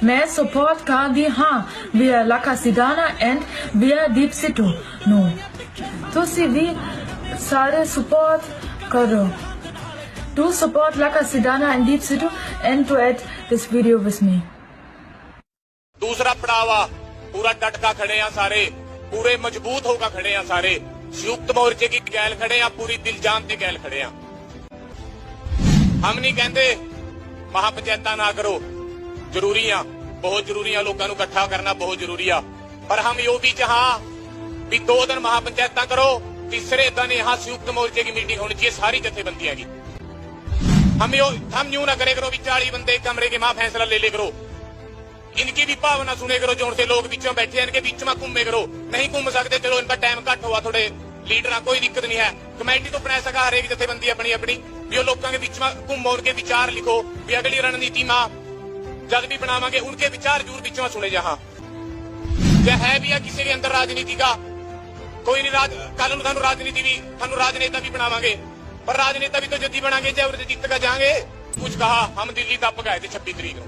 मैं सपोर्ट कर दी हाँ via La Casidana and via Deep Situ no तुसी भी सारे सपोर्ट करो to support La Casidana and Deep Situ and to add this video with me। दूसरा पड़ावा पूरा डटका खड़े हैं सारे, पूरे मजबूत होकर खड़े हैं सारे, संयुक्त मोर्चे की गैल खड़े हैं, पूरी दिल जान से गैल खड़े हैं। हम नहीं कहते महापंचायत ना करो, जरूरी है, बहुत जरूरी है, लोगों को इकट्ठा करना बहुत जरूरी है, पर हम यो भी चाह भी 2 दिन महापंचायत करो, तीसरे दिन यहाँ संयुक्त मोर्चे की मीटिंग होनी चाहिए सारी जथेबंदियों की। हम यूं ना करे करो भी 40 बंदे कमरे के मां फैसला ले ले करो, इनकी भी भावना सुने करो, जो से लोग बीचों बैठे हैं इनके बीच में घूमे करो, नहीं घूम सकते चलो इनका टाइम घट हुआ, थोड़े लीडर कोई दिक्कत नहीं है, कमेटी तो बना सका हर एक जथेबंदी अपनी अपनी भी लोगों के बीच में घूमो, उनके विचार लिखो भी अगली रणनीति में जब भी बनावांगे उनके विचार जरूर बीच में सुने। जहां है भी है किसी के अंदर राजनीति का कोई नहीं, कल थानू राजनीति भी थानू राजनेता भी बनावांगे, पर राजनेता भी तो जदी बनाएंगे जब जीत का जाएंगे। कुछ कहा हम दिल्ली दब गए थे 26 तरीक को,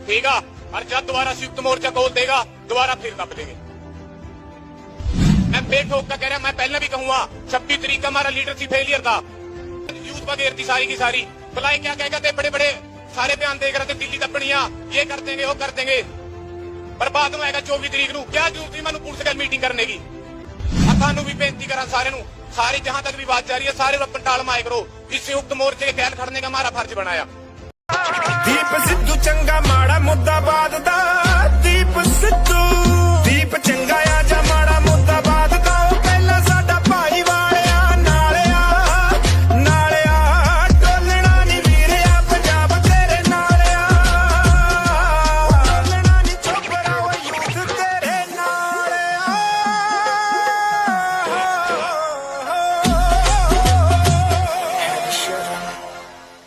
ठीक है, और जब दोबारा संयुक्त मोर्चा खोल देगा दोबारा फिर दब देंगे। मैं बेठोक का कह रहा, मैं पहले भी कहूंगा 26 तरीक का हमारा लीडरशिप फेलियर था, यूथ वगैरह थी सारी की सारी, भलाई क्या कह गए बड़े बड़े सारे बयान देख रहे थे दिल्ली दबनिया ये कर देंगे वो कर देंगे, पर बाद में आएगा 24 तरीक को क्या जरूरत थी मैं पुलिस का मीटिंग करने की। थानू भी बेनती करा सारे जहां तक भी बात जा रही है सारे पंडाल में आए करो, इस संयुक्त मोर्चे के गैर खड़ने का हमारा फर्ज बनाया। दीप सिद्धू चंगा माड़ा मुद्दा बाद दा, दीप सिद्धू दीप चंगा आ जा माड़ा मुद्दा बाद दा, पहला साडा भाई वालिया नालिया नालिया टोलना नी वीरिया पंजाब तेरे नालिया, टोलना नी छोकरा वो यूथ तेरे नालिया।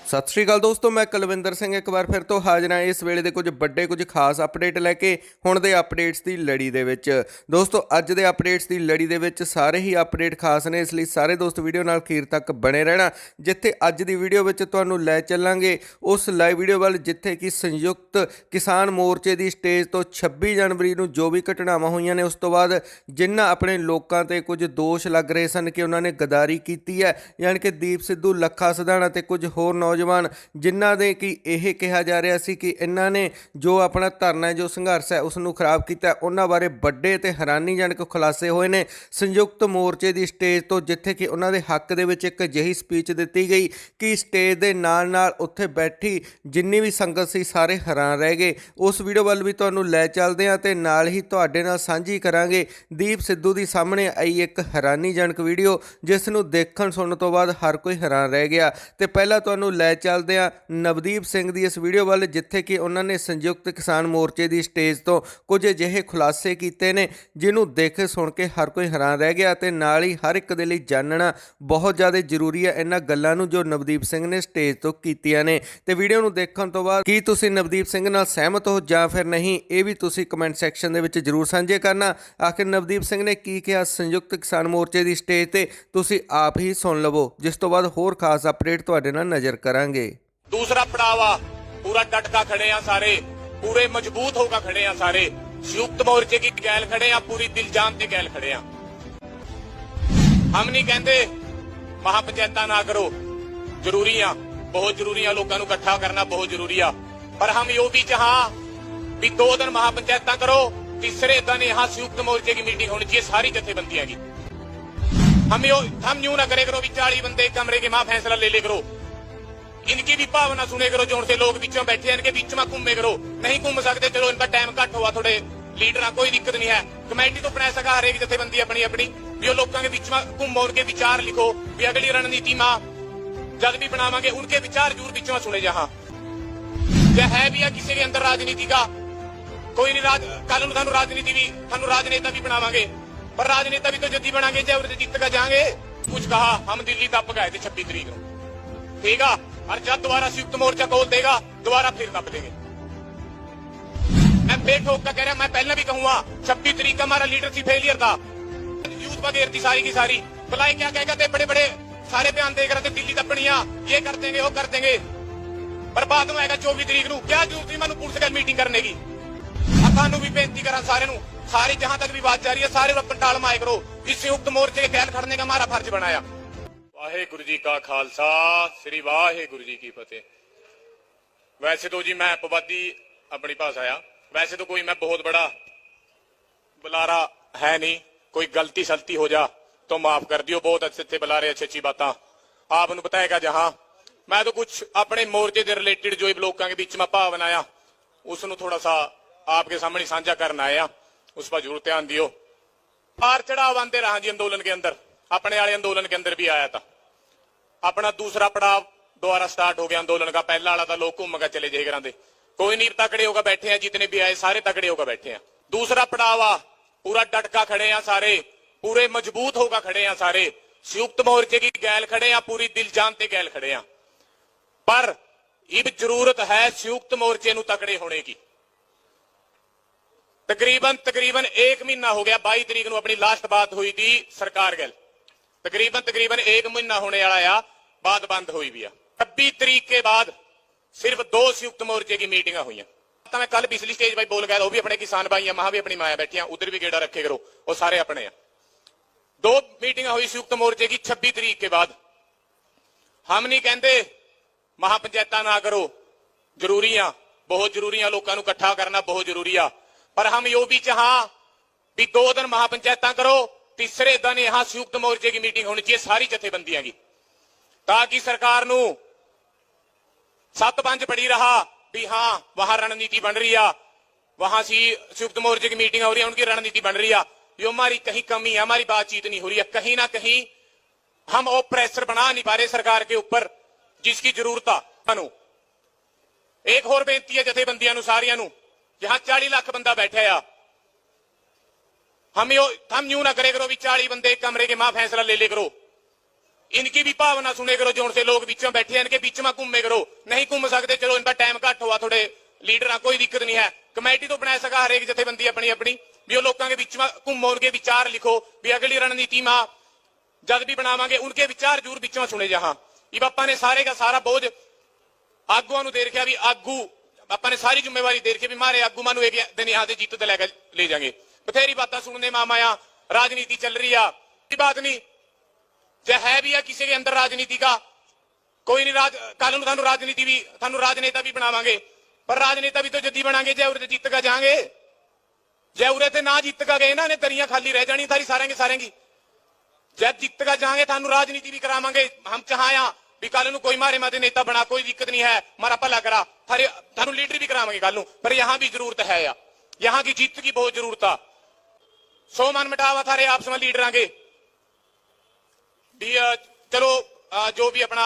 सत श्री अकाल दोस्तों, मैं कुलविंदर सिंह एक बार फिर तो हाजिर हाँ इस वेले दे कुछ बड़े कुछ खास अपडेट लैके हुण दे अपडेट्स की लड़ी दे विच। दोस्तों अज दे अपडेट्स की लड़ी दे विच सारे ही अपडेट खास ने, इसलिए सारे दोस्त वीडियो नाल अखीर तक बने रहना। जिथे अज दी वीडियो विच तुहानूं लै चलांगे उस लाइव वीडियो वाल जिथे कि संयुक्त किसान मोर्चे की स्टेज तो 26 जनवरी नूं जो भी घटनावां होईयां ने उस तो बाद जिन्हां अपने लोकां ते कुछ दोष लग रहे सन कि उन्होंने गद्दारी की है, यानी कि दीप सिद्धू लखा सिधाणा ते कुछ होर नौजवान जिन्हां दे कि यह कहा जा रहा सी कि इन्हां ने जो अपना धरना जो संघर्ष है उसनूं खराब किया, उन्हां बारे बड़े ते हैरानीजनक खुलासे होए ने संयुक्त मोर्चे की स्टेज तो, जिथे कि उन्हां दे हक दे विच एक अजिही स्पीच दित्ती गई कि स्टेज दे नाल नाल उत्थे बैठी जिन्नी भी संगत सी सारे हैरान रह गए। उस वीडियो वाल भी तुहानूं लै चलदे हां ते नाल ही तुहाडे नाल साझी करांगे दीप सिद्धू की सामने आई एक हैरानीजनक वीडियो जिस नूं देखण सुणन तो बाद हर कोई हैरान रह गया। ते पहला तुहानूं लै चलदे हां नवदीप सिंह की इस वीडियो वाल जिथे कि उन्होंने संयुक्त किसान मोर्चे की स्टेज तो कुछ अजिहे खुलासे किए ने जिन्हों देख सुन के हर कोई हैरान रह गया, ते नाल ही हर एक दे लई जानना बहुत ज़्यादा जरूरी है इन्हां गल्लां नूं जो नवदीप सिंह ने स्टेज तो कीतियां ने। ते वीडियो नूं देखण तो बाद की तुसीं नवदीप सिंह नाल सहमत हो जां फिर नहीं, ये भी तुसीं कमेंट सैक्शन दे विच जरूर साझे करना। आखिर नवदीप सिंह ने की कहा संयुक्त किसान मोर्चे की स्टेज ते तुसीं आप ही सुन लवो, जिस तो बाद होर खास अपडेट तुहाडे नाल नज़र करांगे। दूसरा पड़ावा पूरा डटका खड़े हैं सारे, पूरे मजबूत होकर खड़े हैं सारे, संयुक्त मोर्चे की गैल खड़े हैं, पूरी दिल जान से गैल खड़े हैं। हम नहीं कहते महापंचायत ना करो, जरूरी है, बहुत जरूरी है, लोगों को इकट्ठा करना बहुत जरूरी है, पर हम यो भी चाह भी 2 दिन महापंचायत करो, तीसरे दिन यहाँ संयुक्त मोर्चे की मीटिंग होनी चाहिए सारी जथेबंदियों की। हम यूं ना करे करो भी 40 बंदे कमरे के मां फैसला ले ले करो, इनकी भी भावना सुने करो, जो से लोग बीचों बैठे हैं इनके बीच में घूमे करो, नहीं घूम सकते चलो इनका टाइम घट हुआ, थोड़े लीडर कोई दिक्कत नहीं है, कमेटी तो बना सका हर एक जथेबंदी अपनी अपनी भी लोगों के बीच में घूमो, उनके विचार लिखो भी अगली रणनीति में जब भी बनावांगे उनके विचार जरूर बीच में सुने। जहां है भी है किसी के अंदर राजनीति का कोई नहीं, कल थानू राजनीति भी थानू राजनेता भी बनावांगे, पर राजनेता भी तो जदी बनाएंगे जब जीत का जाएंगे। कुछ कहा हम दिल्ली दब गए थे 26 तरीक को, ठीक है, और जब दोबारा संयुक्त मोर्चा खोल देगा दोबारा फिर दब देंगे। मैं बेठोक का कह रहा, मैं पहले भी कहूंगा 26 तरीक का हमारा लीडरशिप फेलियर था, यूथ वगैरह थी सारी की सारी, भलाई क्या कह गए बड़े बड़े सारे बयान देख रहे थे दिल्ली दबनिया ये कर देंगे वो कर देंगे, ਪਰ ਬਾਅਦ ਨੂੰ ਆਏਗਾ 24 ਤਰੀਕ ਨੂੰ ਕਿਆ ਜ਼ਰੂਰਤ ਸੀ ਮੈਨੂੰ ਪੁਲਿਸ ਨਾਲ ਮੀਟਿੰਗ ਕਰਨੇ ਦੀ। ਤੁਹਾਨੂੰ ਵੀ ਬੇਨਤੀ ਕਰਾਂ सारे ਨੂੰ, सारी जहां तक भी बात जा रही है सारे पंडाल माए करो। इस संयुक्त मोर्चे के गैल खड़ने का हमारा फर्ज बनाया। वाहेगुरु जी का खालसा श्री वाहेगुरु जी की फतेह। वैसे तो जी मैं पवादी अपनी भाषा आ, वैसे तो कोई मैं बहुत बड़ा बुलारा है नहीं, कोई गलती सलती हो जा तो माफ कर दियो। बहुत अच्छे अच्छे बुलारे, अच्छी अच्छी बातें आपने बताएगा। जहां मैं तो कुछ अपने मोर्चे के रिलेटेड जो लोगों के बीच में भाव बनाया उसनों थोड़ा सा आपके सामने साझा करना आया, उस पर जरूर ध्यान दियो। पार चढ़ाव आते रहा जी आंदोलन के अंदर, अपने वाले आंदोलन के अंदर भी आया था। अपना दूसरा पड़ाव दोबारा स्टार्ट हो गया आंदोलन का। पहला वाला था लोग घूम कर चले जाए घर दे, कोई नहीं तकड़े होकर बैठे हैं, जितने भी आए सारे तकड़े होकर बैठे हैं। दूसरा पड़ाव आ पूरा डटका खड़े हैं सारे, पूरे मजबूत होकर खड़े हैं सारे। संयुक्त मोर्चे की गैल खड़े हैं, पूरी दिल जान ते गैल खड़े हैं। पर अब जरूरत है संयुक्त मोर्चे नूं तकड़े होने की। तकरीबन 1 महीना हो गया, 22 तरीक नूं अपनी लास्ट बात हुई थी सरकार गैल। तकरीबन 1 महीना होने वाला आ, बात बंद हुई भी आ। 26 तरीक के बाद सिर्फ 2 संयुक्त मोर्चे की मीटिंग हुई। मैं कल पिछली स्टेज पर बोल गया, वो भी अपने किसान भाई हैं, वहां भी अपनी माया बैठी हैं, उधर भी गेड़ा रखे करो, वो सारे अपने हैं। 2 मीटिंग हुई संयुक्त मोर्चे की 26 तरीक के बाद। हम नहीं कहते महापंचायत ना करो, जरूरी आ, बहुत जरूरी आ, लोगों को इकट्ठा करना बहुत जरूरी आ। पर हम यो भी चाह भी 2 दिन महापंचायत करो, तीसरे दिन यहां संयुक्त मोर्चे की मीटिंग होनी चाहिए सारी जथेबंदियां की, ताकि सरकार नू 7-5 पड़ी रहा भी हाँ वहां रणनीति बन रही है, वहां सी संयुक्त मोर्चे की मीटिंग हो रही है, उनकी रणनीति बन रही है। यो हमारी कहीं कमी है, हमारी बातचीत नहीं हो रही है। कहीं ना कहीं हम वो प्रेशर बना नहीं पा रहे सरकार के ऊपर जिसकी जरूरत है। एक होर बेनती है जथेबंदियां नू सारियां नू, यहां 40 लाख बंदा बैठा है, हम यूं ना करे करो भी 40 बंदे एक कमरे के मां फैसला ले ले करो। इनकी भी भावना सुने करो, जो से लोग बीच में बैठे हैं इनके बीच में घूमे करो। नहीं घूम सकते चलो इन पर टाइम घट हुआ, थोड़े लीडर कोई दिक्कत नहीं है, कमेटी तो बना सका हर एक जथेबंदी अपनी अपनी, भी वो लोगों के बीच में घूमो, उनके विचार लिखो भी अगली रणनीति में जब भी बनावांगे उनके विचार जरूर बीच में सुने। जहां ये बापा ने सारे का सारा बोझ आगुआ नू दे रखा भी आगू ਆਪਾਂ ने सारी जिम्मेवारी दे रखी भी मारे आगू मानू एक दिन यहाँ से जीत तो लैके ले जाएंगे। बथेरी बातें सुनने माया, राजनीति चल रही है, कोई बात नहीं, चाहे है भी है किसी के अंदर राजनीति का कोई नहीं। कल थानू राजनीति भी थानू राजनेता भी बनावांगे, पर राजनेता भी तो जदी बनांगे जय उरे जीत का जाएंगे, जय उरे ते ना जीत का गए ना, दरियां खाली रह जानी सारी सारे की। जब जीत का जाएंगे थानू राजनीति भी करावांगे। हम चाहे भी कल नू कोई मारे माते नेता बना, कोई दिक्कत नहीं है, मारा भला करा, थानू लीडर भी करावांगे कल नू। पर यहां भी जरूरत है या यहां की जीत की बहुत जरूरत है। 100 मन मिटावा थारे आपस में लीडर आगे भी चलो जो भी अपना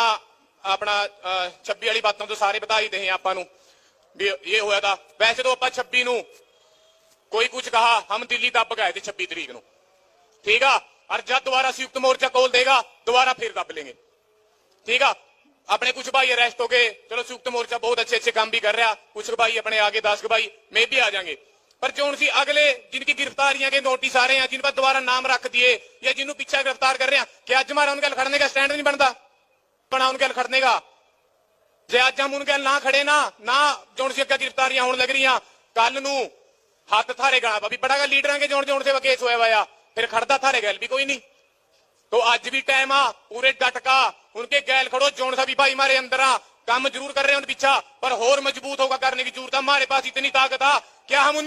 26 वाली बातों तो सारे बता ही दे आपां नू भी ये होया था। वैसे तो आप 26 नू कोई कुछ कहा, हम दिल्ली दब गए थे 26 तरीक नू, ठीक है। और जब दोबारा संयुक्त मोर्चा खोल देगा दोबारा फिर दब लेंगे, ठीक है। अपने कुछ भाई अरेस्ट हो गए, चलो संयुक्त मोर्चा बहुत अच्छे अच्छे काम भी कर रहा, कुछ भाई अपने आगे 10 भाई में भी आ जाएंगे। पर जो सी अगले जिनकी गिरफ्तारियां के नोटिस आ रहे हैं, जिन पर दोबारा नाम रख दिए या जिन्होंने पीछे गिरफ्तार कर रहे हैं, क्या अज हमारा उनके खड़ने का स्टैंड नहीं बनता बना उनके खड़ने का। जे अज हम उनके ना खड़े ना जो सी अगर गिरफ्तारियां होने लग रही, कल नू हाथ थारे गला भी बड़ा लीडर के जोड़ से केस होया हुआ, फिर खड़ता थारे गैल भी कोई नहीं। तो अज भी टाइम आ, पूरे डटका उनके गैल खड़ो, जोन सा भी भाई हमारे अंदर आ, काम जरूर कर रहे हैं पीछा, पर होर मजबूत होकर करने की जरूरत है। हमारे पास इतनी ताकत आ, क्या हम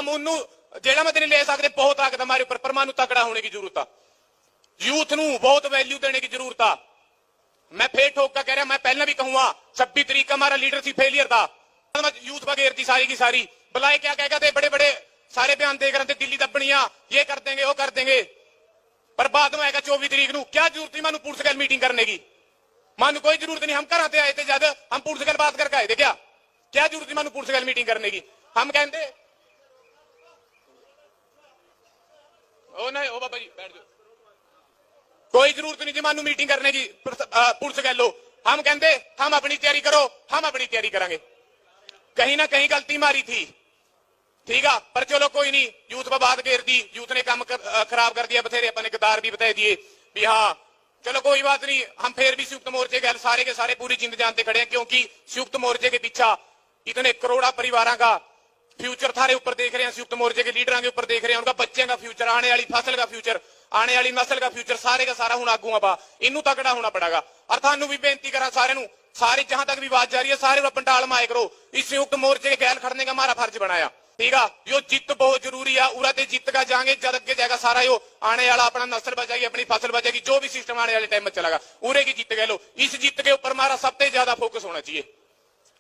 उन्नू जेड़ा मत नहीं ले सकते, बहुत ताकत हमारे ऊपर, परमाणु तकड़ा होने की जरूरत है। यूथ नू बहुत वैल्यू देने की जरूरत है। मैं फिर ठोक कर कह रहा, मैं पहले भी कहूंगा 26 तरीक का हमारा लीडरशिप फेलियर था, यूथ वगैरह थी सारी की सारी, बुलाए क्या कह थे, बड़े बड़े सारे बयान दे कर दिल्ली दबनिया ये कर देंगे वो कर देंगे। पर बाद में आएगा 24 तरीक नू, क्या जरूरत थी मानू पुलिस गैल मीटिंग करने की, मानू कोई जरूरत नहीं। हम घर आते आए थे जब हम पुलिस गैल बात करके आए थे, क्या जरूरत थी मानू पुलिस गैल मीटिंग करने की। हम कहते ओ नहीं ओ बाबा जी बैठ जाओ, कोई जरूरत नहीं थी मानू मीटिंग करने की पुलिस गैल लो। हम कहते हम अपनी तैयारी करो, हम अपनी तैयारी करेंगे। कहीं ना कहीं गलती हमारी थी, ठीक है, पर चलो कोई नहीं, यूथ पर बात घेर दी, यूथ ने काम खराब कर दिया बथेरे, अपने गद्दार भी बता दिए भी हाँ चलो कोई बात नहीं, हम फिर भी संयुक्त मोर्चे के सारे के सारे पूरी जिंद जानते खड़े हैं, क्योंकि संयुक्त मोर्चे के पीछे इतने करोड़ा परिवारों का फ्यूचर थारे ऊपर देख रहे हैं, संयुक्त मोर्चे के लीडरों के ऊपर देख रहे हैं, उनका बच्चों का फ्यूचर, आने वाली फसल का फ्यूचर, आने वाली नस्ल का फ्यूचर, सारे का सारा हूं आगू आपा इनू तगड़ा होना पड़ेगा। और थानू भी बेनती करा सारे जहां तक भी आवाज जा रही है, सारे पंडाल में आए करो, इस संयुक्त मोर्चे के गैल खड़ने का हमारा फर्ज बनाया, ठीक है। यो जित बहुत जरूरी है, उरा ते जित का जाएंगे, जद अगे जाएगा सारा यो आने वाला अपना नस्ल बचेगी, अपनी फसल बचेगी, जो भी सिस्टम आने वाले टाइम में चलेगा, उरे की जीत कह लो। इस जीत के ऊपर हमारा सबसे ज्यादा फोकस होना चाहिए।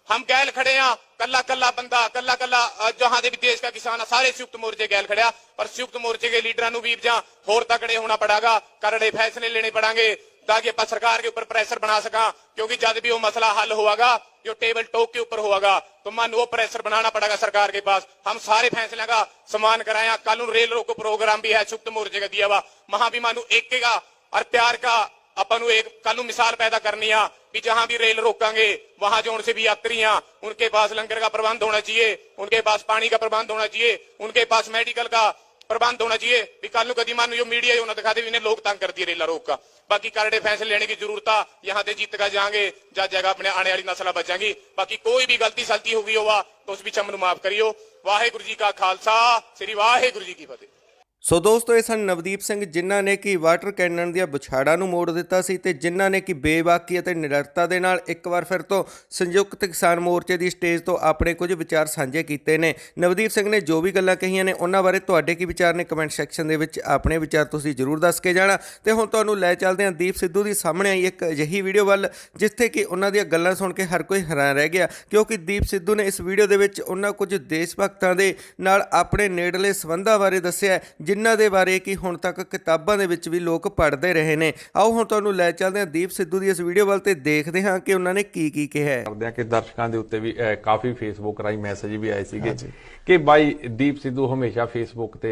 हम गैल खड़े हैं, कल्ला कल्ला बंदा, कल्ला कल्ला जहां दे भी देश का किसान, सारे संयुक्त मोर्चे गैल खड़े, पर संयुक्त मोर्चे के लीडरों भी जहां होर तगड़े होना पड़ेगा, करड़े फैसले लेने पड़ेंगे, ताकि आप सरकार के ऊपर प्रेशर बना सका, क्योंकि जब भी वो मसला हल होगा, जो टेबल टॉक के ऊपर होगा, तो मन वो प्रेशर बनाना पड़ेगा सरकार के पास। हम सारे फैसले का सम्मान कराया। कल रेल रोको प्रोग्राम भी है संयुक्त मोर्चे का दिया हुआ, वहां भी मानू एक का और प्यार का अपन एक कल मिसाल पैदा करनी है कि जहां भी रेल रोकांगे वहां जो उनसे भी यात्री हैं, उनके पास लंगर का प्रबंध होना चाहिए, उनके पास पानी का प्रबंध होना चाहिए, उनके पास मेडिकल का प्रबंध होना चाहिए। भी कल कदी मान जो मीडिया है दिखा दे इन्हें लोग तंग कर दिए रेला रोक का। बाकी करड़े फैसले लेने की जरूरत है, यहाँ से जीत का जाएंगे, जब जगह अपने आने वाली नस्ल बचेंगी। बाकी कोई भी गलती सलती होगी होगा तो उस बीच हम माफ करियो। वाहेगुरु जी का खालसा, श्री वाहेगुरु जी की फतेह। ਸੋ ਦੋਸਤੋ ਇਹ ਸਨ ਨਵਦੀਪ ਸਿੰਘ, ਜਿਨ੍ਹਾਂ ਨੇ ਕਿ ਵਾਟਰ ਕੈਨਨ ਦੀਆਂ ਬੁਛਾੜਾਂ ਨੂੰ ਮੋੜ ਦਿੱਤਾ ਸੀ ਤੇ ਜਿਨ੍ਹਾਂ ਨੇ ਕਿ ਬੇਬਾਕੀ ਅਤੇ ਨਿਡਰਤਾ ਦੇ ਨਾਲ ਇੱਕ ਵਾਰ ਫਿਰ ਤੋਂ ਸੰਯੁਕਤ ਕਿਸਾਨ ਮੋਰਚੇ ਦੀ ਸਟੇਜ ਤੋਂ ਆਪਣੇ ਕੁਝ ਵਿਚਾਰ ਸਾਂਝੇ ਕੀਤੇ ਨੇ। ਨਵਦੀਪ ਸਿੰਘ ਨੇ ਜੋ ਵੀ ਗੱਲਾਂ ਕਹੀਆਂ ਨੇ ਉਹਨਾਂ ਬਾਰੇ ਤੁਹਾਡੇ ਕੀ ਵਿਚਾਰ ਨੇ, ਕਮੈਂਟ ਸੈਕਸ਼ਨ ਦੇ ਵਿੱਚ ਆਪਣੇ ਵਿਚਾਰ ਤੁਸੀਂ ਜ਼ਰੂਰ ਦੱਸ ਕੇ ਜਾਣਾ। ਤੇ ਹੁਣ ਤੁਹਾਨੂੰ ਲੈ ਚੱਲਦੇ ਹਾਂ ਦੀਪ ਸਿੱਧੂ ਦੀ ਸਾਹਮਣੇ ਆਈ ਇੱਕ ਅਜਿਹੀ ਵੀਡੀਓ ਵੱਲ, ਜਿੱਥੇ ਕਿ ਉਹਨਾਂ ਦੀਆਂ ਗੱਲਾਂ ਸੁਣ ਕੇ ਹਰ ਕੋਈ ਹੈਰਾਨ ਰਹਿ ਗਿਆ, ਕਿਉਂਕਿ ਦੀਪ ਸਿੱਧੂ ਨੇ ਇਸ ਵੀਡੀਓ ਦੇ ਵਿੱਚ ਉਹਨਾਂ ਕੁਝ ਦੇਸ਼ ਭਗਤਾਂ ਦੇ ਨਾਲ ਆਪਣੇ ਨੇੜਲੇ ਸੰਬੰਧਾਂ ਬਾਰੇ ਦੱਸਿਆ, ਜਿਨ੍ਹਾਂ ਦੇ ਬਾਰੇ ਕਿ ਹੁਣ ਤੱਕ ਕਿਤਾਬਾਂ ਦੇ ਵਿੱਚ ਵੀ ਲੋਕ ਪੜ੍ਹਦੇ ਰਹੇ ਨੇ। ਆਓ ਹੁਣ ਤੁਹਾਨੂੰ ਲੈ ਚੱਲਦੇ ਹਾਂ ਦੀਪ ਸਿੱਧੂ ਦੀ ਇਸ ਵੀਡੀਓ ਵੱਲ ਤੇ ਦੇਖਦੇ ਹਾਂ ਕਿ ਉਹਨਾਂ ਨੇ ਕੀ ਕਿਹਾ। ਕਰਦੇ ਆ ਕਿ ਦਰਸ਼ਕਾਂ ਦੇ ਉੱਤੇ ਵੀ ਕਾਫੀ ਫੇਸਬੁੱਕ ਰਾਹੀਂ ਮੈਸੇਜ ਵੀ ਆਏ ਸੀਗੇ ਕਿ ਬਾਈ ਦੀਪ ਸਿੱਧੂ ਹਮੇਸ਼ਾ ਫੇਸਬੁੱਕ ਤੇ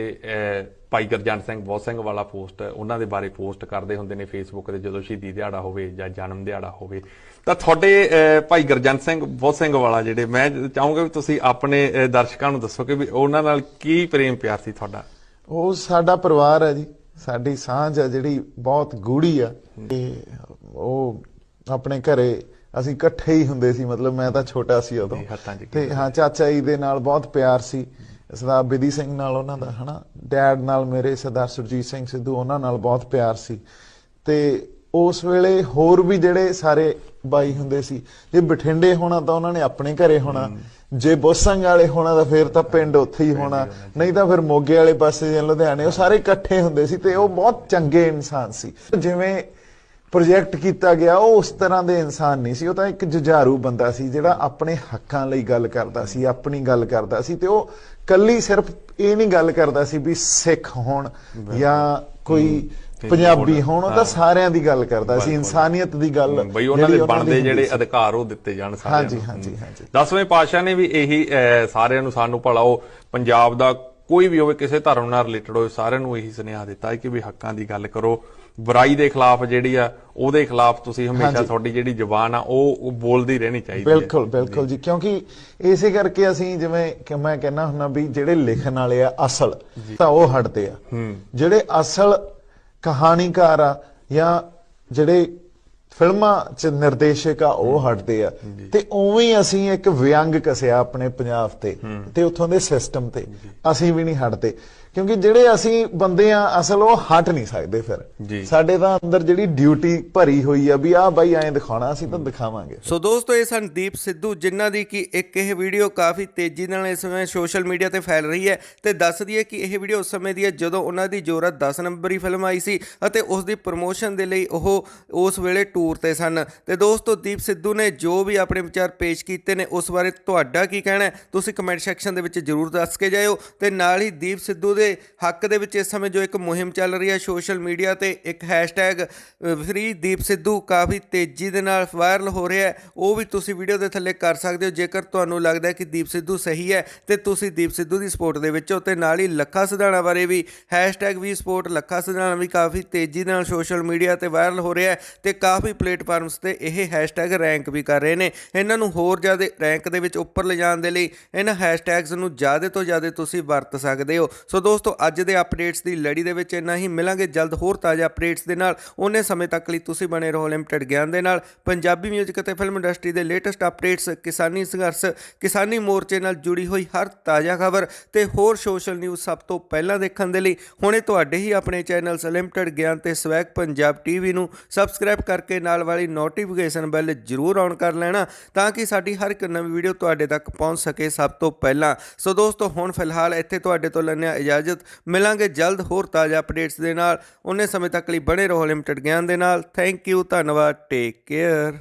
ਭਾਈ ਗੁਰਜੰਟ ਸਿੰਘ ਬਹੁਤ ਸਿੰਘ ਵਾਲਾ ਪੋਸਟ ਉਹਨਾਂ ਦੇ ਬਾਰੇ ਪੋਸਟ ਕਰਦੇ ਹੁੰਦੇ ਨੇ ਫੇਸਬੁੱਕ ਤੇ, ਜਦੋਂ ਸ਼ਹੀਦੀ ਦਿਹਾੜਾ ਹੋਵੇ ਜਾਂ ਜਨਮ ਦਿਹਾੜਾ ਹੋਵੇ। ਤਾਂ ਤੁਹਾਡੇ ਭਾਈ ਗੁਰਜੰਟ ਸਿੰਘ ਬਹੁਤ ਸਿੰਘ ਵਾਲਾ ਜਿਹੜੇ, ਮੈਂ ਚਾਹੂੰਗਾ ਵੀ ਤੁਸੀਂ ਆਪਣੇ ਦਰਸ਼ਕਾਂ ਨੂੰ ਦੱਸੋ ਕਿ ਵੀ ਉਹਨਾਂ ਨਾਲ ਕੀ ਪ੍ਰੇਮ ਪਿਆਰ ਸੀ ਤੁਹਾਡਾ। ਉਹ ਸਾਡਾ ਪਰਿਵਾਰ ਹੈ ਜੀ, ਸਾਡੀ ਸਾਂਝ ਹੈ ਜਿਹੜੀ ਬਹੁਤ ਗੂੜੀ ਆ। ਤੇ ਉਹ ਆਪਣੇ ਘਰੇ ਅਸੀਂ ਇਕੱਠੇ ਹੀ ਹੁੰਦੇ ਸੀ, ਮਤਲਬ ਮੈਂ ਤਾਂ ਛੋਟਾ ਸੀ ਉਦੋਂ, ਤੇ ਹਾਂ ਚਾਚਾ ਜੀ ਦੇ ਨਾਲ ਬਹੁਤ ਪਿਆਰ ਸੀ, ਸਰਦਾਰ ਬਿਧੀ ਸਿੰਘ ਨਾਲ ਉਹਨਾਂ ਦਾ, ਹਨਾ, ਡੈਡ ਨਾਲ ਮੇਰੇ ਸਰਦਾਰ ਸੁਰਜੀਤ ਸਿੰਘ ਸਿੱਧੂ, ਉਹਨਾਂ ਨਾਲ ਬਹੁਤ ਪਿਆਰ ਸੀ। ਤੇ ਉਸ ਵੇਲੇ ਹੋਰ ਵੀ ਜਿਹੜੇ ਸਾਰੇ ਬਾਈ ਹੁੰਦੇ ਸੀ, ਜੇ ਬਠਿੰਡੇ ਹੋਣਾ ਤਾਂ ਉਹਨਾਂ ਨੇ ਆਪਣੇ ਘਰੇ ਹੋਣਾ, ਜੇ ਬੋਸੰਗ ਵਾਲੇ ਹੋਣਾ ਤਾਂ ਫਿਰ ਤਾਂ ਪਿੰਡ ਉੱਥੇ ਹੀ ਹੋਣਾ, ਨਹੀਂ ਤਾਂ ਫਿਰ ਮੋਗੇ ਵਾਲੇ ਪਾਸੇ ਜਾਂ ਲੁਧਿਆਣੇ, ਉਹ ਸਾਰੇ ਇਕੱਠੇ ਹੁੰਦੇ ਸੀ। ਤੇ ਉਹ ਬਹੁਤ ਚੰਗੇ ਇਨਸਾਨ ਸੀ। ਜਿਵੇਂ ਪ੍ਰੋਜੈਕਟ ਕੀਤਾ ਗਿਆ ਉਹ ਉਸ ਤਰ੍ਹਾਂ ਦੇ ਇਨਸਾਨ ਨਹੀਂ ਸੀ, ਉਹ ਤਾਂ ਇੱਕ ਜੁਝਾਰੂ ਬੰਦਾ ਸੀ ਜਿਹੜਾ ਆਪਣੇ ਹੱਕਾਂ ਲਈ ਗੱਲ ਕਰਦਾ ਸੀ, ਆਪਣੀ ਗੱਲ ਕਰਦਾ ਸੀ। ਤੇ ਉਹ ਕੱਲੀ ਸਿਰਫ ਇਹ ਨਹੀਂ ਗੱਲ ਕਰਦਾ ਸੀ ਵੀ ਸਿੱਖ ਹੋਣ ਜਾਂ ਕੋਈ ਪੰਜਾਬੀ ਹੋਣ, ਉਹ ਤਾਂ ਸਾਰਿਆਂ ਦੀ ਗੱਲ ਕਰਦਾ ਸੀ, ਇਨਸਾਨੀਅਤ ਦੀ ਗੱਲ ਬਈ ਉਹਨਾਂ ਦੇ ਬਣਦੇ ਜਿਹੜੇ ਅਧਿਕਾਰ ਉਹ ਦਿੱਤੇ ਜਾਣ ਸਾਰਿਆਂ ਨੂੰ। ਹਾਂਜੀ ਹਾਂਜੀ। 10ਵੇਂ ਪਾਤਸ਼ਾਹ ਨੇ ਵੀ ਇਹੀ ਸਾਰਿਆਂ ਨੂੰ, ਸਾਨੂੰ ਭਲਾ ਉਹ ਪੰਜਾਬ ਦਾ ਕੋਈ ਵੀ ਹੋਵੇ, ਕਿਸੇ ਧਰਮ ਨਾਲ ਰਿਲੇਟਡ ਹੋਵੇ, ਸਾਰਿਆਂ ਨੂੰ ਇਹੀ ਸੁਨੇਹਾ ਦਿੱਤਾ ਹੈ ਕਿ ਵੀ ਹੱਕਾਂ ਦੀ ਗੱਲ ਕਰੋ, ਬੁਰਾਈ ਦੇ ਖਿਲਾਫ ਜਿਹੜੀ ਆ ਉਹਦੇ ਖਿਲਾਫ ਤੁਸੀਂ ਹਮੇਸ਼ਾ, ਤੁਹਾਡੀ ਜਿਹੜੀ ਜ਼ੁਬਾਨ ਆ ਉਹ ਬੋਲਦੀ ਰਹਿਣੀ ਚਾਹੀਦੀ ਹੈ। ਬਿਲਕੁਲ ਬਿਲਕੁਲ ਜੀ, ਕਿਉਂਕਿ ਇਸੇ ਕਰਕੇ ਅਸੀਂ, ਜਿਵੇਂ ਕਿ ਮੈਂ ਕਹਿੰਦਾ ਹੁੰਦਾ ਵੀ ਜਿਹੜੇ ਲਿਖਣ ਵਾਲੇ ਆ ਅਸਲ, ਤਾਂ ਉਹ ਹਟਦੇ ਆ, ਜਿਹੜੇ ਅਸਲ ਕਹਾਣੀਕਾਰ ਆ ਜਾਂ ਜਿਹੜੇ ਫਿਲਮਾਂ ਚ ਨਿਰਦੇਸ਼ਕ ਆ ਉਹ ਹਟਦੇ ਆ। ਤੇ ਉਵੇਂ ਹੀ ਅਸੀਂ ਇੱਕ ਵਿਅੰਗ ਕਸਿਆ ਆਪਣੇ ਪੰਜਾਬ ਤੇ ਉੱਥੋਂ ਦੇ ਸਿਸਟਮ ਤੇ, ਅਸੀਂ ਵੀ ਨਹੀਂ ਹਟਦੇ, ਕਿਉਂਕਿ ਜਿਹੜੇ ਅਸੀਂ ਬੰਦੇ ਆ ਅਸਲ ਉਹ ਹਟ ਨਹੀਂ ਸਕਦੇ। ਫਿਰ ਸਾਡੇ ਤਾਂ ਅੰਦਰ ਜਿਹੜੀ ਡਿਊਟੀ ਭਰੀ ਹੋਈ ਆ ਵੀ ਆਹ ਬਾਈ ਐਂ ਦਿਖਾਉਣਾ, ਅਸੀਂ ਤਾਂ ਦਿਖਾਵਾਂਗੇ। ਸੋ ਦੋਸਤੋ ਇਹ ਸਨ ਦੀਪ ਸਿੱਧੂ, ਜਿਨ੍ਹਾਂ ਦੀ ਕਿ ਇੱਕ ਇਹ ਵੀਡੀਓ ਕਾਫੀ ਤੇਜ਼ੀ ਨਾਲ ਇਸ ਸਮੇਂ ਸੋਸ਼ਲ ਮੀਡੀਆ ਤੇ ਫੈਲ ਰਹੀ ਹੈ। ਤੇ ਦੱਸ ਦਈਏ ਕਿ ਇਹ ਵੀਡੀਓ ਉਸ ਸਮੇਂ ਦੀ ਹੈ ਜਦੋਂ ਉਹਨਾਂ ਦੀ ਜੋਰਾ 10 ਨੰਬਰੀ ਫਿਲਮ ਆਈ ਸੀ ਅਤੇ ਉਸ ਦੀ ਪ੍ਰਮੋਸ਼ਨ ਦੇ ਲਈ ਉਹ ਉਸ ਵੇਲੇ ਟੂਰ ਤੇ ਸਨ। ਤੇ ਦੋਸਤੋ ਦੀਪ ਸਿੱਧੂ ਨੇ ਜੋ ਵੀ ਆਪਣੇ ਵਿਚਾਰ ਪੇਸ਼ ਕੀਤੇ ਨੇ ਉਸ ਬਾਰੇ ਤੁਹਾਡਾ ਕੀ ਕਹਿਣਾ ਹੈ, ਤੁਸੀਂ ਕਮੈਂਟ ਸੈਕਸ਼ਨ ਦੇ ਵਿੱਚ ਜ਼ਰੂਰ ਦੱਸ ਕੇ ਜਾਇਓ। ਤੇ ਨਾਲ ਹੀ ਦੀਪ ਸਿੱਧੂ ਦੇ ਹੱਕ ਦੇ ਵਿੱਚ ਇਸ ਸਮੇਂ ਜੋ ਇੱਕ ਮੁਹਿੰਮ ਚੱਲ ਰਹੀ ਹੈ ਸੋਸ਼ਲ ਮੀਡੀਆ ਤੇ, ਇੱਕ ਹੈਸ਼ਟੈਗ ਫ੍ਰੀ ਦੀਪ ਸਿੱਧੂ ਕਾਫੀ ਤੇਜ਼ੀ ਦੇ ਨਾਲ ਵਾਇਰਲ ਹੋ ਰਿਹਾ ਹੈ, ਉਹ ਵੀ ਤੁਸੀਂ ਵੀਡੀਓ ਦੇ ਥੱਲੇ ਕਰ ਸਕਦੇ ਹੋ ਜੇਕਰ ਤੁਹਾਨੂੰ ਲੱਗਦਾ ਹੈ ਕਿ ਦੀਪ ਸਿੱਧੂ ਸਹੀ ਹੈ ਤੇ ਤੁਸੀਂ ਦੀਪ ਸਿੱਧੂ ਦੀ ਸਪੋਰਟ ਦੇ ਵਿੱਚ ਹੋ। ਤੇ ਨਾਲ ਹੀ ਲੱਖਾ ਸਿਧਾਣਾ ਬਾਰੇ ਵੀ ਹੈਸ਼ਟੈਗ ਵੀ ਸਪੋਰਟ ਲੱਖਾ ਸਿਧਾਣਾ ਵੀ ਕਾਫੀ ਤੇਜ਼ੀ ਨਾਲ ਸੋਸ਼ਲ ਮੀਡੀਆ ਤੇ ਵਾਇਰਲ ਹੋ ਰਿਹਾ ਹੈ ਤੇ ਕਾਫੀ ਪਲੇਟਫਾਰਮਸ ਤੇ ਇਹ ਹੈਸ਼ਟੈਗ ਰੈਂਕ ਵੀ ਕਰ ਰਹੇ ਨੇ। ਇਹਨਾਂ ਨੂੰ ਹੋਰ ਜ਼ਿਆਦਾ ਰੈਂਕ ਦੇ ਵਿੱਚ ਉੱਪਰ ਲਿਜਾਣ ਦੇ ਲਈ ਇਹਨਾਂ ਹੈਸ਼ਟੈਗਸ ਨੂੰ ਜ਼ਿਆਦਾ ਤੋਂ ਜ਼ਿਆਦਾ ਤੁਸੀਂ ਵਰਤ ਸਕਦੇ ਹੋ। ਸੋ ਦੋਸਤੋ ਅੱਜ ਦੇ ਅਪਡੇਟਸ ਦੀ ਲੜੀ ਦੇ ਵਿੱਚ ਇੰਨਾ ਹੀ। ਮਿਲਾਂਗੇ ਜਲਦ ਹੋਰ ਤਾਜ਼ਾ ਅਪਡੇਟਸ ਦੇ ਨਾਲ। ਉਹਨੇ ਸਮੇਂ ਤੱਕ ਲਈ ਤੁਸੀਂ ਬਣੇ ਰਹੋ ਲਿਮਟਿਡ ਗਿਆਨ ਦੇ ਨਾਲ। ਪੰਜਾਬੀ ਮਿਊਜ਼ਿਕ ਅਤੇ ਫਿਲਮ ਇੰਡਸਟਰੀ ਦੇ ਲੇਟੈਸਟ ਅਪਡੇਟਸ, ਕਿਸਾਨੀ ਸੰਘਰਸ਼, ਕਿਸਾਨੀ ਮੋਰਚੇ ਨਾਲ ਜੁੜੀ ਹੋਈ ਹਰ ਤਾਜ਼ਾ ਖਬਰ ਤੇ ਹੋਰ ਸੋਸ਼ਲ ਨਿਊਜ਼ ਸਭ ਤੋਂ ਪਹਿਲਾਂ ਦੇਖਣ ਦੇ ਲਈ ਹੁਣੇ ਤੁਹਾਡੇ ਹੀ ਆਪਣੇ ਚੈਨਲਸ ਲਿਮਟਿਡ ਗਿਆਨ ਤੇ ਸਵੈਗ ਪੰਜਾਬ ਟੀਵੀ ਨੂੰ ਸਬਸਕ੍ਰਾਈਬ ਕਰਕੇ ਨਾਲ ਵਾਲੀ ਨੋਟੀਫਿਕੇਸ਼ਨ ਬੈਲ ਜ਼ਰੂਰ ਔਨ ਕਰ ਲੈਣਾ ਤਾਂ ਕਿ ਸਾਡੀ ਹਰ ਇੱਕ ਨਵੀਂ ਵੀਡੀਓ ਤੁਹਾਡੇ ਤੱਕ ਪਹੁੰਚ ਸਕੇ ਸਭ ਤੋਂ ਪਹਿਲਾਂ। ਸੋ ਦੋਸਤੋ ਹੁਣ ਫਿਲਹਾਲ ਇੱਥੇ ਤੁਹਾਡੇ ਤੋਂ ਲੈਂਦੇ ਹਾਂ ਇਜਾਜ਼ਤ। ਮਿਲਾਂਗੇ ਜਲਦ ਹੋਰ ਤਾਜ਼ਾ ਅਪਡੇਟਸ ਦੇ ਨਾਲ। ਉਹਨੇ ਸਮੇਂ ਤੱਕ ਲਈ ਬਣੇ ਰਹੋ ਲਿਮਟਿਡ ਗਿਆਨ ਦੇ ਨਾਲ। ਥੈਂਕ ਯੂ, ਧੰਨਵਾਦ, ਟੇਕ ਕੇਅਰ।